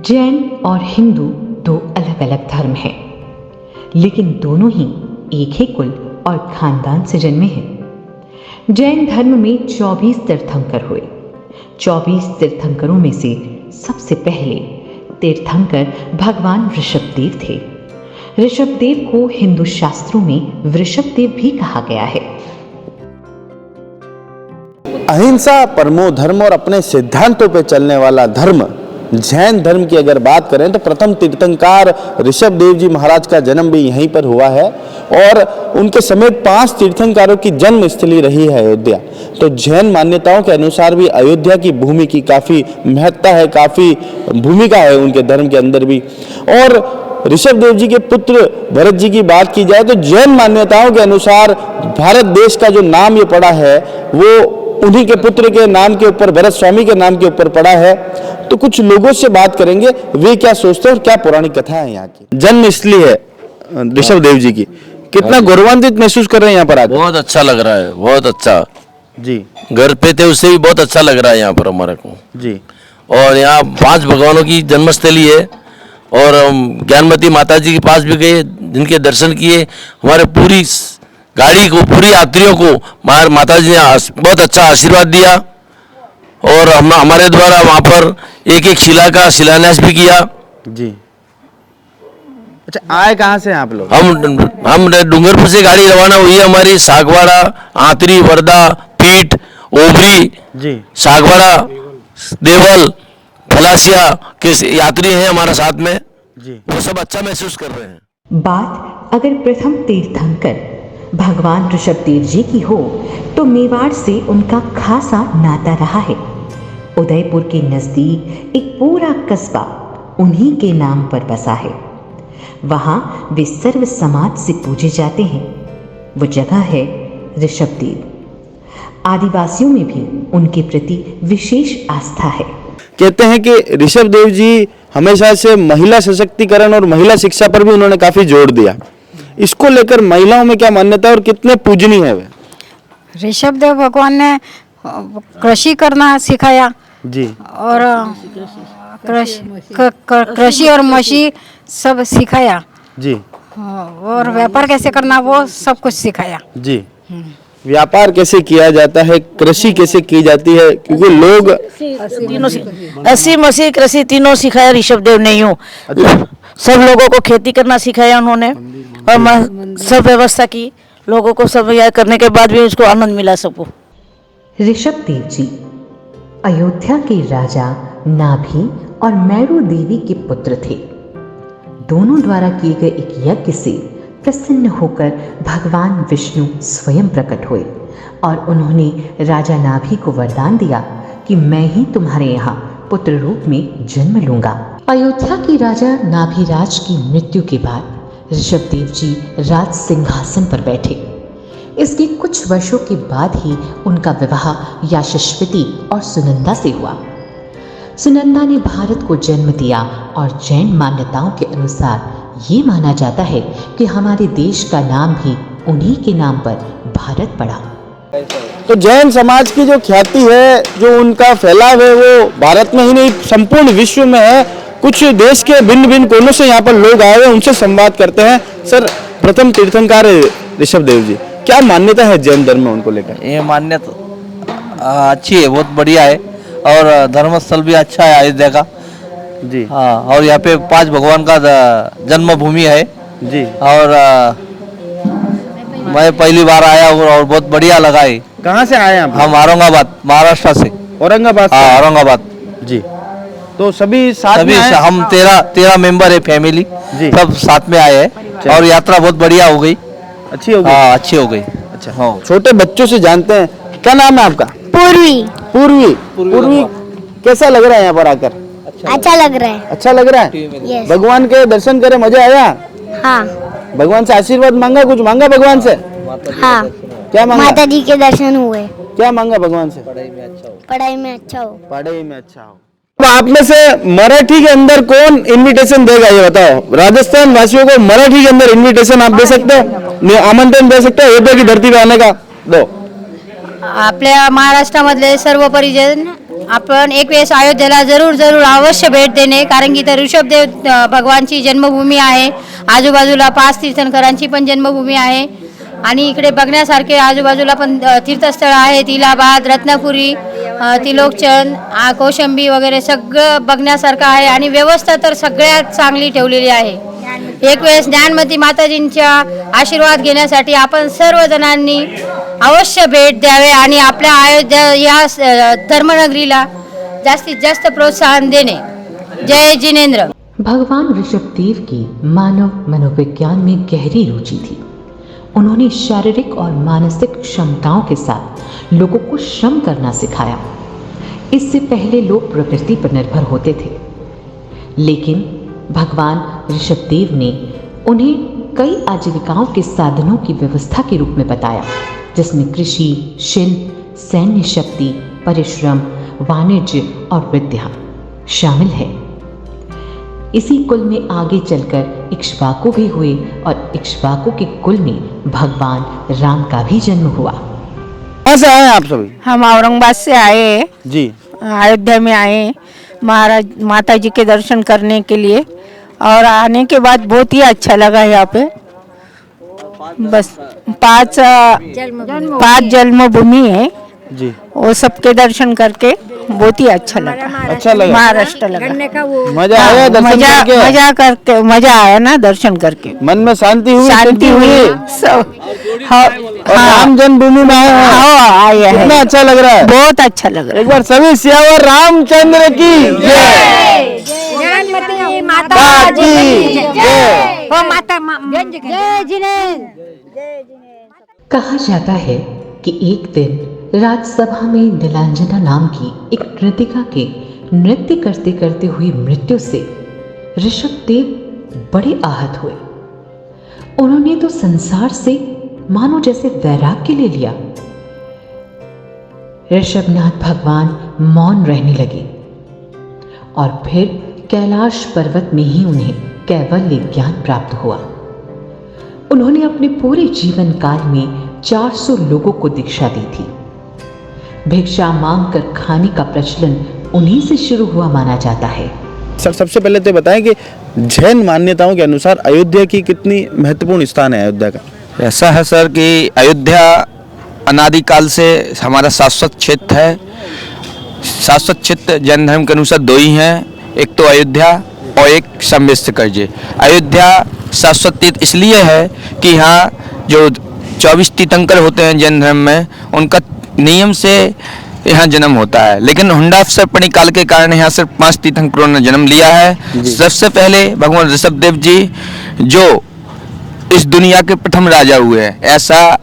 जैन और हिंदू दो अलग अलग धर्म हैं, लेकिन दोनों ही एक ही कुल और खानदान से जन्मे हैं। जैन धर्म में 24 तीर्थंकर हुए। 24 तीर्थंकरों में से सबसे पहले तीर्थंकर भगवान ऋषभदेव थे। ऋषभदेव को हिंदू शास्त्रों में वृषभदेव भी कहा गया है। अहिंसा परमो धर्म और अपने सिद्धांतों पे चलने वाला धर्म जैन धर्म की अगर बात करें तो प्रथम तीर्थंकर ऋषभदेव जी महाराज का जन्म भी यहीं पर हुआ है और उनके समेत 5 तीर्थंकरों की जन्म स्थली रही है अयोध्या। तो जैन मान्यताओं के अनुसार भी अयोध्या की भूमि की काफ़ी महत्ता है, काफ़ी भूमिका है उनके धर्म के अंदर भी। और ऋषभदेव जी के पुत्र भरत जी की बात की जाए तो जैन मान्यताओं के अनुसार भारत देश का जो नाम ये पड़ा है वो उन्हीं के पुत्र के नाम के ऊपर, भरत स्वामी के नाम के ऊपर पड़ा है। तो कुछ लोगों से बात करेंगे, वे क्या सोचते हैं और क्या पौराणिक कथा है यहाँ की। जन्म स्थली है ऋषभदेव जी की, कितना गौरवान्वित महसूस कर रहे हैं यहाँ पर आकर? बहुत अच्छा लग रहा है, बहुत अच्छा जी। घर पे थे उससे भी बहुत अच्छा लग रहा है यहाँ पर हमारे को जी। और यहाँ 5 भगवानों की जन्मस्थली है और ज्ञानमती माता जी के पास भी गए, जिनके दर्शन किए। हमारे पूरी गाड़ी को, पूरी यात्रियों को माता जी ने बहुत अच्छा आशीर्वाद दिया और हमारे द्वारा वहाँ पर एक एक शिला का शिलान्यास भी किया। जी। अच्छा, आए कहाँ से हैं आप लोग? हम डूंगरपुर से गाड़ी रवाना हुई है हमारी। सागवाड़ा, आंतरी, वर्धा, पीठ, ओबरी जी, सागवाड़ा, देवल, फलासिया के यात्री हैं हमारे साथ में जी। वो सब अच्छा महसूस कर रहे हैं। बात अगर प्रथम तीर्थंकर भगवान ऋषभदेव जी की हो तो मेवाड़ से उनका खासा नाता रहा है। उदयपुर के नज़दीक एक पूरा कस्बा उन्हीं के नाम पर बसा है। वहाँ वे सर्व समाज से पूजे जाते हैं। वो जगह है ऋषभदेव। आदिवासियों में भी उनके प्रति विशेष आस्था है। कहते हैं कि ऋषभदेव जी हमेशा से महिला सशक्तिकरण और महिला शिक्षा पर भी उन्होंने काफी जोर दिया। इसको लेकर महिलाओं में क्या मान्यता और कितने पूजनीय है वे? ऋषभदेव भगवान ने कृषि करना सिखाया जी। और कृषि और मछली सब सिखाया जी। और व्यापार कैसे करना वो सब कुछ सिखाया। जी। व्यापार कैसे किया जाता है, कृषि कैसे की जाती है, क्योंकि लोग अस्सी मसीह कृषि तीनों सिखाया ऋषभदेव ने। यूं सब लोगों को खेती करना सिखाया उन्होंने और सब व्यवस्था की लोगों को। सब यह करने के बाद भी उसको आनंद मिला सबको। ऋषभदेव जी अयोध्या के राजा नाभि और मैरू देवी के पुत्र थे। दोनों द्वारा किए गए एक यज्ञ से प्रसन्न होकर भगवान विष्णु स्वयं प्रकट हुए और उन्होंने राजा नाभि को वरदान दिया कि मैं ही तुम्हारे यहाँ पुत्र रूप में जन्म लूंगा। अयोध्या के राजा नाभिराज की मृत्यु के बाद ऋषभदेव जी राज सिंहासन पर बैठे। इसके कुछ वर्षों के बाद ही उनका विवाह यशस्विनी और सुनंदा से हुआ। सुनंदा ने भारत को जन्म दिया और जैन मान्यताओं के अनुसार ये माना जाता है कि हमारे देश का नाम भी उन्हीं के नाम पर भारत पड़ा। तो जैन समाज की जो ख्याति है, जो उनका फैलाव है, वो भारत में ही नहीं संपूर्ण विश्व में है। कुछ देश के भिन्न भिन्न कोनों से यहाँ पर लोग आए हुए, उनसे संवाद करते हैं। सर, प्रथम तीर्थंकर ऋषभदेव जी, क्या मान्यता है जैन धर्म में उनको लेकर? ये मान्यता अच्छी है, बहुत बढ़िया है और धर्मस्थल भी अच्छा है अयोध्या का जी। हाँ, और यहाँ पे 5 भगवान का जन्मभूमि है जी। और मैं पहली बार आया हूँ और बहुत बढ़िया लगा है। कहाँ से आए आप? हम औरंगाबाद, महाराष्ट्र से। औरंगाबाद से? हाँ, औरंगाबाद जी। तो सभी साथ में आए? हम 13 मेंबर है फैमिली, सब साथ में आए हैं और यात्रा बहुत बढ़िया हो गई। अच्छी हो गई? हाँ, अच्छी हो गई। अच्छा। हाँ। छोटे बच्चों से जानते हैं, क्या नाम है आपका? पूर्वी। पूर्वी। पूर्वी, कैसा लग रहा है यहाँ पर आकर? अच्छा लग रहा है। अच्छा लग रहा है? यस। भगवान के दर्शन करे, मजा आया? हाँ। भगवान से आशीर्वाद मांगा, कुछ मांगा भगवान से? हाँ। क्या मांगा? माता जी के दर्शन हुए। क्या मांगा भगवान से? पढ़ाई में अच्छा हो। पढ़ाई में अच्छा हो। तो आप में से मराठी के अंदर कौन इनविटेशन देगा ये बताओ? राजस्थान वासियों को मराठी के अंदर इनविटेशन आप दे सकते हो, आमंत्रण दे सकते हो अयोध्या की धरती पे आने का? दो। आपल्या महाराष्ट्रामधले सर्व परिजन आपण एक वेळेस अयोध्येला जरूर अवश्य भेट देणे, कारण की इथं ऋषभदेव भगवानची जन्मभूमी आहे. आजूबाजूला 5 तीर्थंकरांची पण जन्मभूमी आहे आणि इकडे बघण्यासारखे आजूबाजूला पण तीर्थस्थळ आहेत. इलाहाबाद, रत्नापुरी, तिलोकचंद, कौशंबी वगैरे सगळं बघण्यासारखं आहे आणि व्यवस्था तर सगळ्यात चांगली ठेवलेली आहे. एक वेळेस ज्ञानमती माताजींच्या आशीर्वाद घेण्यासाठी आपण सर्वजणांनी अवश्य भेट द्यावे आणि आपल्या अयोध्या या धर्मनगरीला जास्तीत जास्त प्रोत्साहन देणे. जय जिनेंद्र. भगवान ऋषभदेव की मानव मनोविज्ञान में गहरी रुचि थी. उन्होंने शारीरिक और मानसिक क्षमताओं के साथ लोगों को श्रम करना सिखाया. इससे पहले लोग प्रकृति पर निर्भर होते थे, लेकिन भगवान ऋषभदेव ने उन्हें कई आजीविकाओं के साधनों की व्यवस्था के रूप में बताया, जिसमें कृषि, शिल्प, सैन्य शक्ति, परिश्रम, वाणिज्य और विद्या शामिल है. इसी कुल में आगे चलकर इक्ष्वाकु भी हुए और इक्ष्वाकु के कुल में भगवान राम का भी जन्म हुआ. कहाँ से आए हैं आप सभी? हम औरंगाबाद से आए हैं, जी. अयोध्या में आए महाराज माता जी के दर्शन करने के लिए और आने के बाद बहुत ही अच्छा लगा यहाँ पे. बस 5 जन्मभूमि है जी. वो सबके दर्शन करके बहुत ही अच्छा लगा. अच्छा लगा. महाराष्ट्र लगा. मजा आया दर्शन करके? मजा आया ना दर्शन करके. मन में शांति हुई? शांति हुई सब. और राम जन्मभूमि में आए हैं. कितना अच्छा लग रहा है. बहुत अच्छा लग रहा है. एक बार सभी सियावर रामचंद्र की जय. माता की जय. कहा जाता है कि एक दिन राज्यसभा में नीलांजना नाम की एक नृत्यिका के नृत्य करते करते हुई मृत्यु से ऋषभदेव बड़े आहत हुए. उन्होंने तो संसार से मानो जैसे वैराग्य ले लिया. ऋषभनाथ भगवान मौन रहने लगे और फिर कैलाश पर्वत में ही उन्हें कैवल्य ज्ञान प्राप्त हुआ. उन्होंने अपने पूरे जीवन काल में 400 लोगों को दीक्षा दी थी. भिक्षा मांगकर खाने का प्रचलन उन्हीं से शुरू हुआ माना जाता है. सर, सबसे पहले तो बताएं कि जैन मान्यताओं के अनुसार अयोध्या की कितनी महत्वपूर्ण स्थान है अयोध्या का? ऐसा है सर कि अयोध्या अनादिकाल से हमारा शाश्वत क्षेत्र है. शाश्वत क्षेत्र जैन धर्म के अनुसार 2 ही हैं, एक तो अयोध्या और एक सम्मिश्रकर्जे. अयोध्या शाश्वत तीर्थ इसलिए है कि यहाँ जो 24 तीर्थंकर होते हैं जैन धर्म में, उनका नियम से यहाँ जन्म होता है. लेकिन हुंडाफसर काल के कारण यहाँ सिर्फ 5 तीर्थंकरों ने जन्म लिया है. सबसे पहले भगवान ऋषभदेव जी जो इस दुनिया के प्रथम राजा हुए हैं, ऐसा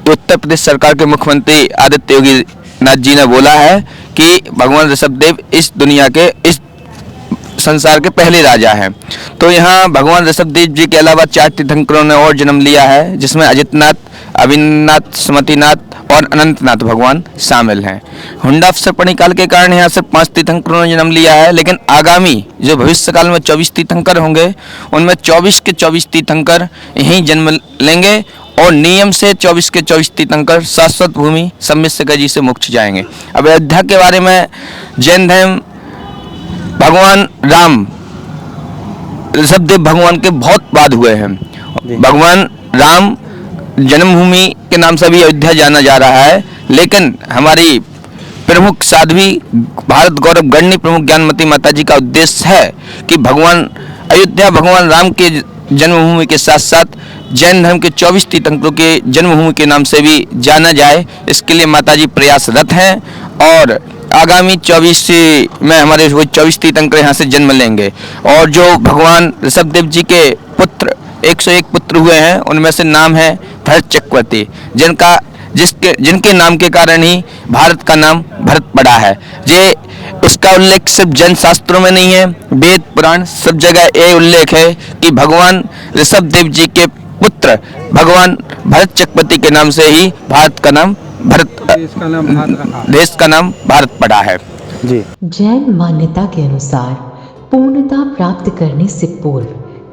उत्तर प्रदेश सरकार के मुख्यमंत्री आदित्य योगी नाथ जी ने बोला है कि भगवान ऋषभदेव इस दुनिया के इस संसार के पहले राजा हैं. तो यहाँ भगवान ऋषभदेव जी के अलावा 4 तीर्थंकरों ने और जन्म लिया है, जिसमें अजितनाथ, अविनाथ, सुमतिनाथ और अनंतनाथ भगवान शामिल हैं. हुंडाफसर काल के कारण यहाँ सिर्फ 5 तीर्थंकरों ने जन्म लिया है, लेकिन आगामी जो भविष्य काल में 24 तीर्थंकर होंगे, उनमें 24 के 24 तीर्थंकर यहीं जन्म लेंगे और नियम से 24 के 24 तीर्थंकर शाश्वत भूमि सम्मिश्रकर्जे से मोक्ष जाएंगे. अब अयोध्या के बारे में जैन धर्म भगवान राम ऋषभदेव भगवान के बहुत बाद हुए हैं. भगवान राम जन्मभूमि के नाम से भी अयोध्या जाना जा रहा है, लेकिन हमारी प्रमुख साध्वी भारत गौरव गणनी प्रमुख ज्ञानमती माता जी का उद्देश्य है कि भगवान अयोध्या भगवान राम के जन्मभूमि के साथ साथ जैन धर्म के 24 तीर्थंकरों के जन्मभूमि के नाम से भी जाना जाए. इसके लिए माता जी प्रयासरत हैं और आगामी 24 में हमारे 24 तीर्थंकर यहाँ से जन्म लेंगे. और जो भगवान ऋषभदेव जी के पुत्र 101 पुत्र हुए हैं, उनमें से नाम है भरत चक्रवर्ती, जिनके नाम के कारण ही भारत का नाम भरत पड़ा है. ये उसका उल्लेख सिर्फ जैन शास्त्रों में नहीं है, वेद पुराण सब जगह ये उल्लेख है कि भगवान ऋषभदेव जी के पुत्र भगवान भरत चक्रवर्ती के नाम से ही भारत का नाम देश का नाम भारत पड़ा है. जी. जैन मान्यता के अनुसार पूर्णता प्राप्त करने से पूर्व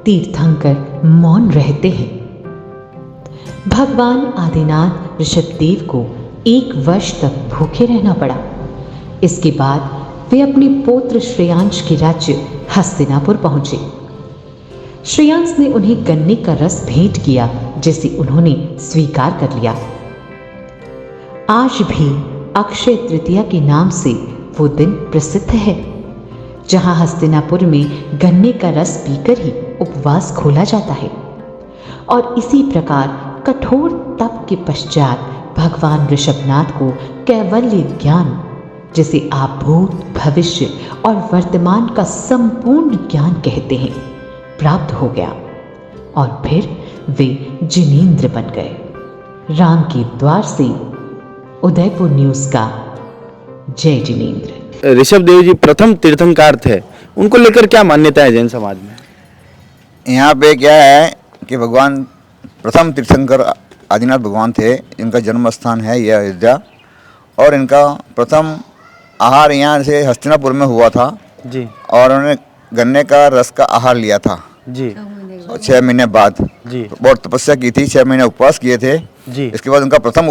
तीर्थंकर मौन रहते हैं. भगवान आदिनाथ ऋषभदेव को 1 वर्ष तक भूखे रहना पड़ा. इसके बाद वे अपने पुत्र श्रेयांश के राज्य हस्तिनापुर पहुंचे। श्रेयांश ने उन्हें गन्ने का रस भेंट किया, जिसे उन्होंने स्वीकार कर लिया। आज भी अक्षय तृतीया के नाम से वो दिन प्रसिद्ध है, जहां हस्तिनापुर में गन्ने का रस पीकर ही उपवास खोला जाता है। और इसी प्रकार कठोर तप के पश्चात भगवान ऋषभनाथ को कैवल्य ज्ञान, जिसे आप भूत, भविष्य और वर्तमान का संपूर्ण ज्ञान कहते हैं, प्राप्त हो गया और फिर वे जिनेंद्र बन गए। राम के द्वार से उदयपुर न्यूज का जय जिनेंद्र। ऋषभ देव जी प्रथम तीर्थंकर थे, उनको लेकर क्या मान्यता है जैन समाज में? यहाँ पे क्या है कि भगवान प्रथम तीर्थंकर आदिनाथ भगवान थे। इनका जन्म स्थान है यह अयोध्या, और इनका प्रथम आहार यहाँ से हस्तिनापुर में हुआ था जी। और उन्होंने गन्ने का रस का आहार लिया था जी। 6 महीने बाद जी। बहुत तपस्या की थी, 6 महीने उपवास किए थे जी। इसके बाद उनका प्रथम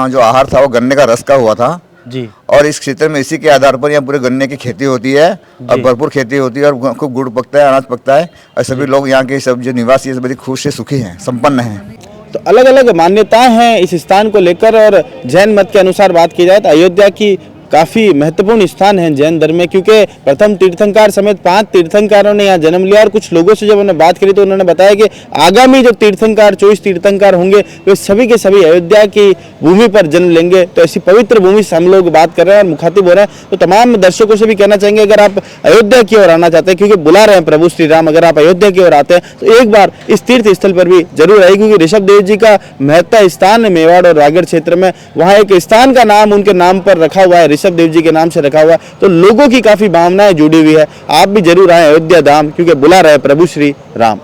जो आहार था वो गन्ने का रस का हुआ था जी। और इस क्षेत्र में इसी के आधार पर यहाँ पूरे गन्ने की खेती होती है और भरपूर खेती होती है और खूब गुड़ पकता है, अनाज पकता है और सभी लोग यहाँ के सब जो निवासी है बड़ी खुश से सुखी हैं, संपन्न हैं। तो अलग अलग मान्यताएं हैं इस स्थान को लेकर, और जैन मत के अनुसार बात की जाए तो अयोध्या की काफ़ी महत्वपूर्ण स्थान है जैन धर्म में, क्योंकि प्रथम तीर्थंकर समेत 5 तीर्थंकरों ने यहाँ जन्म लिया। और कुछ लोगों से जब उन्होंने बात करी तो उन्होंने बताया कि आगामी जो तीर्थंकर 24 तीर्थंकर होंगे वे सभी के सभी अयोध्या की भूमि पर जन्म लेंगे। तो ऐसी पवित्र भूमि से हम लोग बात कर रहे हैं और मुखातिब हो रहे हैं। तो तमाम दर्शकों से भी कहना चाहेंगे, अगर आप अयोध्या की ओर आना चाहते हैं, क्योंकि बुला रहे हैं प्रभु श्री राम, अगर आप अयोध्या की ओर आते हैं तो एक बार इस तीर्थ स्थल पर भी जरूर आइए, क्योंकि ऋषभ देव जी का महत्ता स्थान है मेवाड़ और रायगढ़ क्षेत्र में। वहाँ एक स्थान का नाम उनके नाम पर रखा हुआ है, ऋषभ देव जी के नाम से रखा हुआ है। तो लोगों की काफी भावनाएं जुड़ी हुई है। आप भी जरूर आए अयोध्या धाम, क्योंकि बुला रहे प्रभु श्री राम।